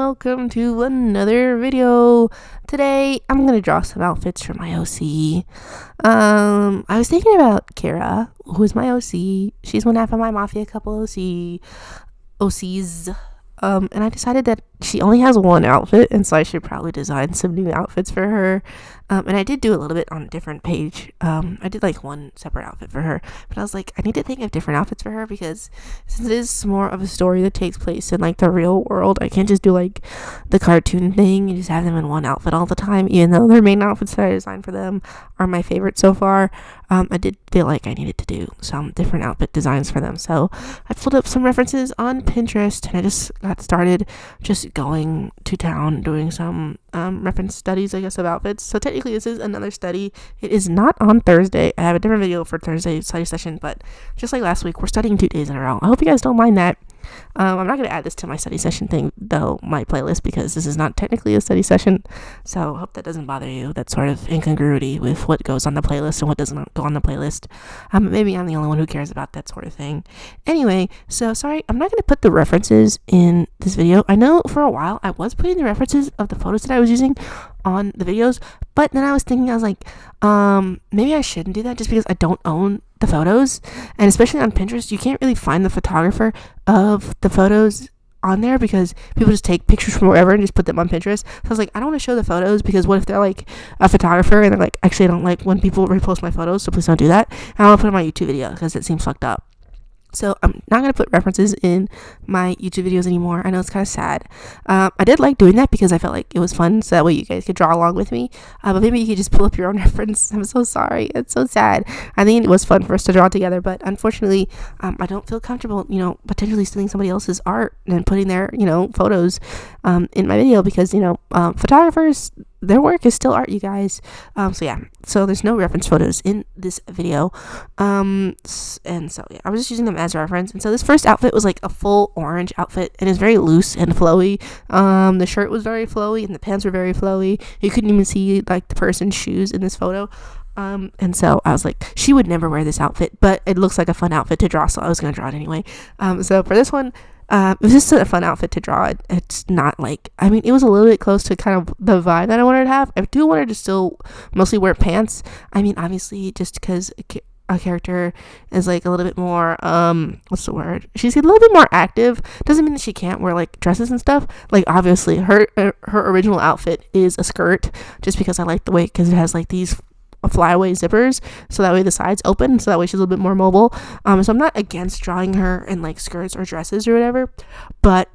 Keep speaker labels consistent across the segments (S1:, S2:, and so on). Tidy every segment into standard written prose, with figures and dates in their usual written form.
S1: welcome to another video. Today I'm gonna draw some outfits for my OC. I was thinking about Kara, who is my OC. She's one half of my Mafia couple OCs. And I decided that she only has one outfit, and so I should probably design some new outfits for her. And I did do a little bit on a different page. I did like one separate outfit for her, but I was like, I need to think of different outfits for her because since it is more of a story that takes place in like the real world, I can't just do like the cartoon thing and just have them in one outfit all the time, even though their main outfits that I designed for them are my favorite so far. I did feel like I needed to do some different outfit designs for them, so I pulled up some references on Pinterest and I just got started just going to town doing some reference studies, I guess, of outfits. So technically this is another study. It is not on Thursday. I have a different video for Thursday's study session, but just like last week, we're studying 2 days in a row. I hope you guys don't mind that. I'm not going to add this to my study session thing, though, my playlist, because this is not technically a study session, so I hope that doesn't bother you. That sort of incongruity with what goes on the playlist and what doesn't go on the playlist. Maybe I'm the only one who cares about that sort of thing. Anyway, so sorry, I'm not going to put the references in this video. I know for a while I was putting the references of the photos that I was using on the videos, but then I was thinking, I was like, maybe I shouldn't do that just because I don't own the photos, and especially on Pinterest you can't really find the photographer of the photos on there because people just take pictures from wherever and just put them on Pinterest. So I was like, I don't want to show the photos because what if they're like a photographer and they're like, actually I don't like when people repost my photos, so please don't do that, and I want to put it on my YouTube video because it seems fucked up. So I'm not going to put references in my YouTube videos anymore. I know it's kind of sad. I did like doing that because I felt like it was fun, so that way you guys could draw along with me. But maybe you could just pull up your own reference. I'm so sorry. It's so sad. I think it was fun for us to draw together, but unfortunately, I don't feel comfortable, potentially stealing somebody else's art and putting their, photos in my video because, photographers, their work is still art, you guys. So there's no reference photos in this video. I was just using them as a reference. And so this first outfit was like a full orange outfit, and it's very loose and flowy. The shirt was very flowy and the pants were very flowy. You couldn't even see like the person's shoes in this photo. And so I was like, she would never wear this outfit, but it looks like a fun outfit to draw, so I was gonna draw it anyway. So for this one, it was just a fun outfit to draw. It's not like, it was a little bit close to kind of the vibe that I wanted to have. I do want her to still mostly wear pants. Obviously, just because a character is like a little bit more, what's the word? She's a little bit more active. Doesn't mean that she can't wear like dresses and stuff. Like obviously, her original outfit is a skirt, just because I like the way, because it has like these flyaway zippers, so that way the sides open, so that way she's a little bit more mobile. So I'm not against drawing her in like skirts or dresses or whatever, but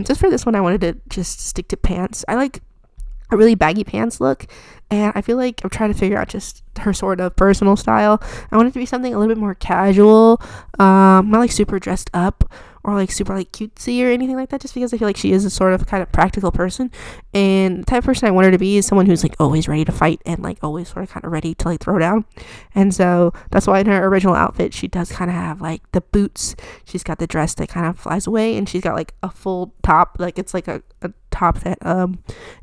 S1: just for this one I wanted to just stick to pants. I like a really baggy pants look, and I feel like I'm trying to figure out just her sort of personal style. I want it to be something a little bit more casual, not like super dressed up or like super like cutesy or anything like that, just because I feel like she is a sort of kind of practical person, and the type of person I want her to be is someone who's like always ready to fight and like always sort of kind of ready to like throw down. And so that's why in her original outfit she does kind of have like the boots, she's got the dress that kind of flies away, and she's got like a full top, like it's like a top that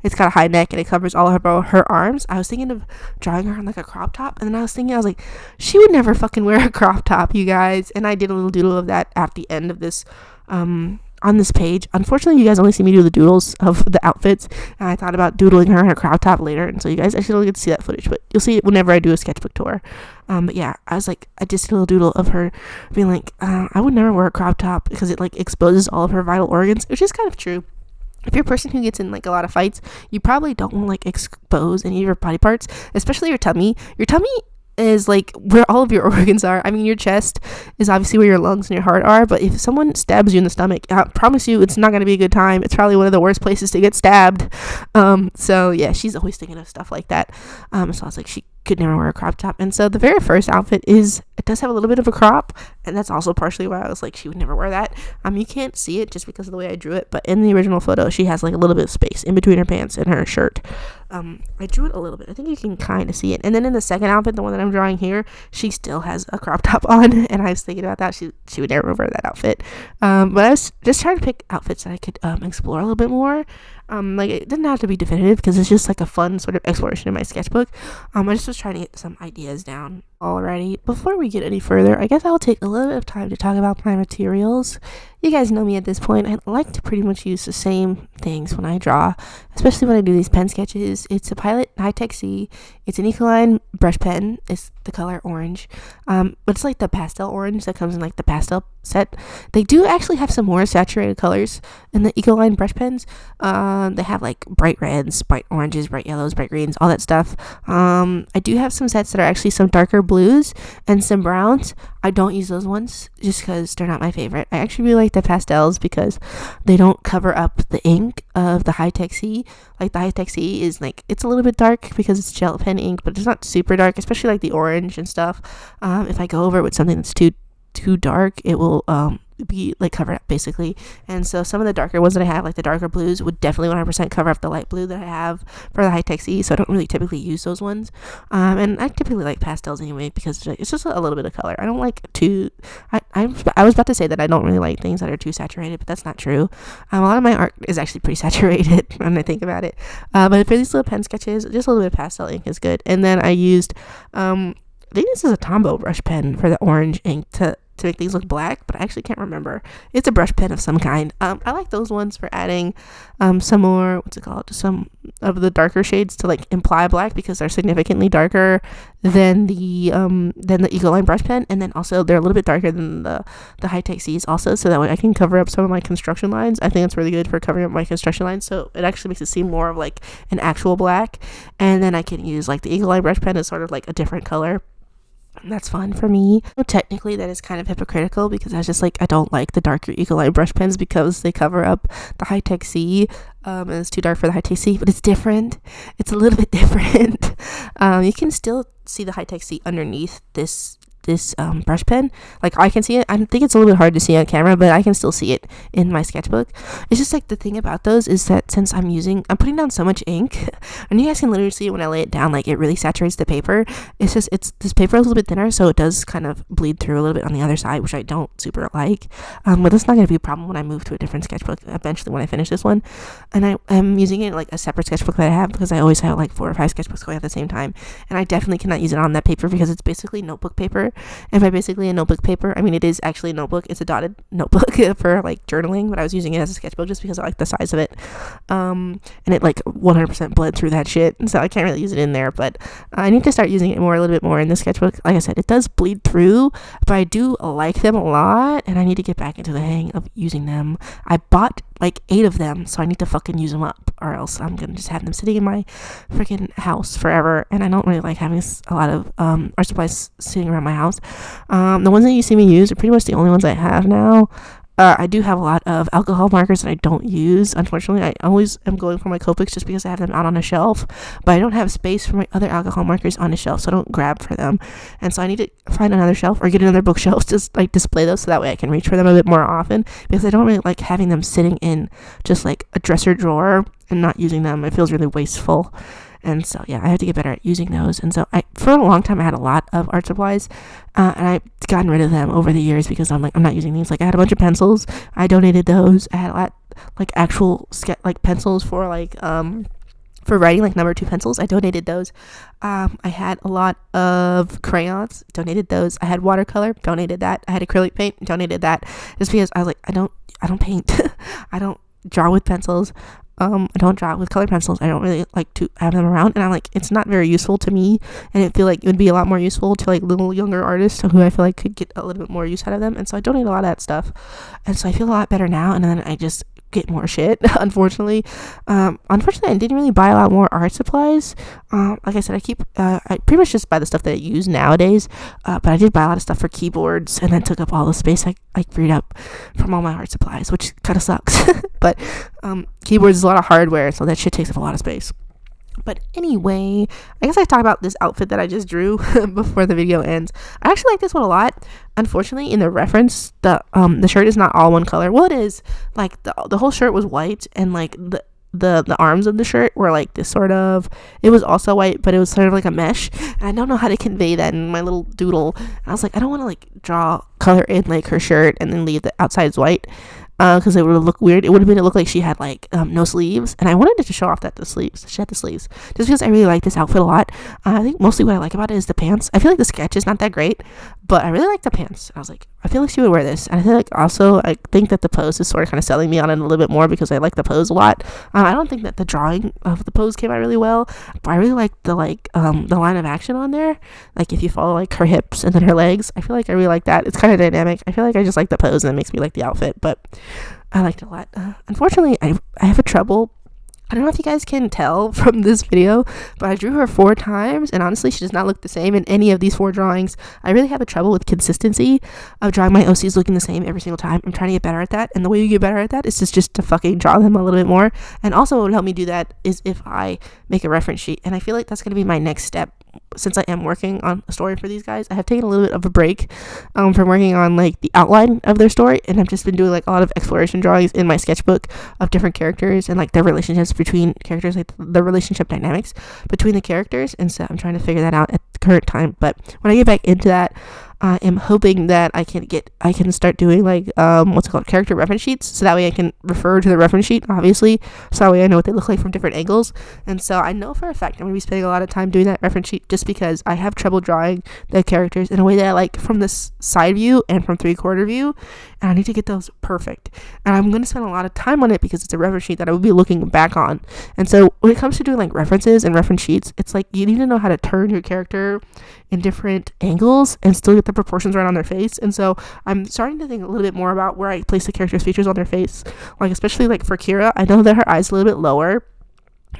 S1: it's got a high neck and it covers all of her arms. I was thinking of drawing her on like a crop top, and then I was like, she would never fucking wear a crop top, you guys. And I did a little doodle of that at the end of this on this page. Unfortunately, you guys only see me do the doodles of the outfits, and I thought about doodling her in a crop top later, and so you guys actually don't get to see that footage, but you'll see it whenever I do a sketchbook tour. But yeah, I was like, I just did a little doodle of her being like, I would never wear a crop top because it like exposes all of her vital organs, which is kind of true. If you're a person who gets in like a lot of fights, you probably don't want to like expose any of your body parts, especially your tummy. Your tummy is like where all of your organs are. Your chest is obviously where your lungs and your heart are, but if someone stabs you in the stomach, I promise you it's not going to be a good time. It's probably one of the worst places to get stabbed. So yeah, she's always thinking of stuff like that. So I was like, she could never wear a crop top. And so the very first outfit it does have a little bit of a crop, and that's also partially why I was like, she would never wear that. You can't see it just because of the way I drew it, but in the original photo she has like a little bit of space in between her pants and her shirt. I drew it a little bit. I think you can kind of see it. And then in the second outfit, the one that I'm drawing here, she still has a crop top on, and I was thinking about that. She would never wear that outfit. But I was just trying to pick outfits that I could explore a little bit more. Like it didn't have to be definitive because it's just like a fun sort of exploration in my sketchbook. I just was trying to get some ideas down. Alrighty, before we get any further, I guess I'll take a little bit of time to talk about my materials. You guys know me at this point. I like to pretty much use the same things when I draw, especially when I do these pen sketches. It's a Pilot High-Tech C. It's an Ecoline brush pen. It's the color orange. But it's like the pastel orange that comes in like the pastel set. They do actually have some more saturated colors in the Ecoline brush pens. They have like bright reds, bright oranges, bright yellows, bright greens, all that stuff. I do have some sets that are actually some darker blues and some browns. I don't use those ones just because they're not my favorite. I actually really like the pastels because they don't cover up the ink of the High-Tech C. Like the High-Tech C is like, it's a little bit dark because it's gel pen ink, but it's not super dark, especially like the orange and stuff. If I go over it with something that's too dark, it will be like covered up basically. And so some of the darker ones that I have, like the darker blues, would definitely 100% cover up the light blue that I have for the High-Tech C, so I don't really typically use those ones. And I typically like pastels anyway because it's just a little bit of color. I don't like too I was about to say that I don't really like things that are too saturated, but that's not true. A lot of my art is actually pretty saturated when I think about it. But for these little pen sketches, just a little bit of pastel ink is good. And then I used I think this is a Tombow brush pen for the orange ink to make things look black, but I actually can't remember. It's a brush pen of some kind. I like those ones for adding some more, some of the darker shades to like imply black because they're significantly darker than the Ecoline brush pen, and then also they're a little bit darker than the High-Tech C's also, so that way I can cover up some of my construction lines. I think it's really good for covering up my construction lines, so it actually makes it seem more of like an actual black, and then I can use like the Ecoline brush pen as sort of like a different color. That's fun for me. Technically, that is kind of hypocritical because I was just like, I don't like the darker Ecoline brush pens because they cover up the High-Tech C, and it's too dark for the High-Tech C, but it's different. It's a little bit different. You can still see the High-Tech C underneath this brush pen. Like I can see it. I think it's a little bit hard to see on camera, but I can still see it in my sketchbook. It's just like the thing about those is that since I'm putting down so much ink, and you guys can literally see it when I lay it down, like it really saturates the paper. It's this paper is a little bit thinner, so it does kind of bleed through a little bit on the other side, which I don't super like. But that's not going to be a problem when I move to a different sketchbook eventually when I finish this one. And I am using it like a separate sketchbook that I have because I always have like 4 or 5 sketchbooks going at the same time, and I definitely cannot use it on that paper because it's basically notebook paper. And by basically a notebook paper, I mean it is actually a notebook. It's a dotted notebook for like journaling, but I was using it as a sketchbook just because I like the size of it. And it like 100% bled through that shit, and so I can't really use it in there. But I need to start using it a little bit more in the sketchbook. Like I said, it does bleed through, but I do like them a lot, and I need to get back into the hang of using them. I bought like 8 of them, so I need to fucking use them up, or else I'm gonna just have them sitting in my freaking house forever. And I don't really like having a lot of art supplies sitting around my house. The ones that you see me use are pretty much the only ones I have now. I do have a lot of alcohol markers that I don't use. Unfortunately, I always am going for my Copics just because I have them out on a shelf, but I don't have space for my other alcohol markers on a shelf, so I don't grab for them. And so I need to find another shelf or get another bookshelf to just like display those so that way I can reach for them a bit more often, because I don't really like having them sitting in just like a dresser drawer and not using them. It feels really wasteful. And so, yeah, I have to get better at using those. And so for a long time, I had a lot of art supplies, and I've gotten rid of them over the years because I'm not using these. Like, I had a bunch of pencils. I donated those. I had a lot, like, actual pencils for, for writing, like number 2 pencils. I donated those. I had a lot of crayons. Donated those. I had watercolor. Donated that. I had acrylic paint. Donated that. Just because I was like, I don't paint. I don't draw with pencils. I don't draw with colored pencils. I don't really like to have them around, and I'm like, it's not very useful to me, and I feel like it would be a lot more useful to like little younger artists who I feel like could get a little bit more use out of them. And so I donate a lot of that stuff, and so I feel a lot better now. And then I just get more shit. Unfortunately, I didn't really buy a lot more art supplies. Like I said, I pretty much just buy the stuff that I use nowadays, but I did buy a lot of stuff for keyboards, and then took up all the space I freed up from all my art supplies, which kind of sucks. But keyboards is a lot of hardware, so that shit takes up a lot of space. But anyway, I guess I talk about this outfit that I just drew before the video ends. I actually like this one a lot. Unfortunately, in the reference, the shirt is not all one color. Well, it is. Like the whole shirt was white, and like the arms of the shirt were like this sort of, it was also white, but it was sort of like a mesh, and I don't know how to convey that in my little doodle. And I was like, I don't want to like draw color in like her shirt and then leave the outsides white. because it would look weird. It would have made it look like she had like no sleeves, and I wanted it to show off that the sleeves. She had the sleeves, just because I really like this outfit a lot. I think mostly what I like about it is the pants. I feel like the sketch is not that great, but I really like the pants. I was like, I feel like she would wear this, and I feel like also I think that the pose is sort of kind of selling me on it a little bit more because I like the pose a lot. I don't think that the drawing of the pose came out really well, but I really like the line of action on there. Like if you follow like her hips and then her legs, I feel like I really like that. It's kind of dynamic. I feel like I just like the pose and it makes me like the outfit, but I liked it a lot. Unfortunately, I have a trouble. I don't know if you guys can tell from this video, but I drew her 4 times, and honestly, she does not look the same in any of these 4 drawings. I really have a trouble with consistency of drawing my OCs looking the same every single time. I'm trying to get better at that, and the way you get better at that is just to fucking draw them a little bit more. And also, what would help me do that is if I make a reference sheet, and I feel like that's going to be my next step. Since I am working on a story for these guys, I have taken a little bit of a break from working on like the outline of their story, and I've just been doing like a lot of exploration drawings in my sketchbook of different characters and like their relationships between characters, like the relationship dynamics between the characters. And so I'm trying to figure that out at the current time. But when I get back into that, I am hoping that I can start doing like what's it called, character reference sheets, so that way I can refer to the reference sheet, obviously, so that way I know what they look like from different angles. And so I know for a fact I'm going to be spending a lot of time doing that reference sheet, just because I have trouble drawing the characters in a way that I like from this side view and from 3/4 view, and I need to get those perfect. And I'm going to spend a lot of time on it because it's a reference sheet that I will be looking back on. And so when it comes to doing like references and reference sheets, it's like you need to know how to turn your character in different angles and still get the proportions right on their face. And so I'm starting to think a little bit more about where I place the character's features on their face. Like especially like for Kira, I know that her eyes are a little bit lower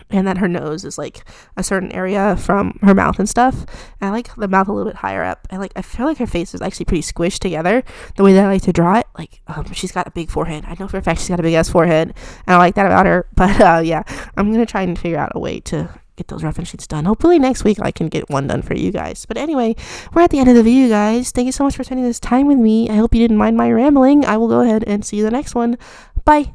S1: and that her nose is like a certain area from her mouth and stuff, and I like the mouth a little bit higher up. I feel like her face is actually pretty squished together the way that I like to draw it. Like she's got a big forehead. I know for a fact she's got a big ass forehead, and I like that about her. But yeah, I'm gonna try and figure out a way to get those reference sheets done. Hopefully next week I can get one done for you guys. But anyway, we're at the end of the video, guys. Thank you so much for spending this time with me. I hope you didn't mind my rambling. I will go ahead and see you in the next one. Bye.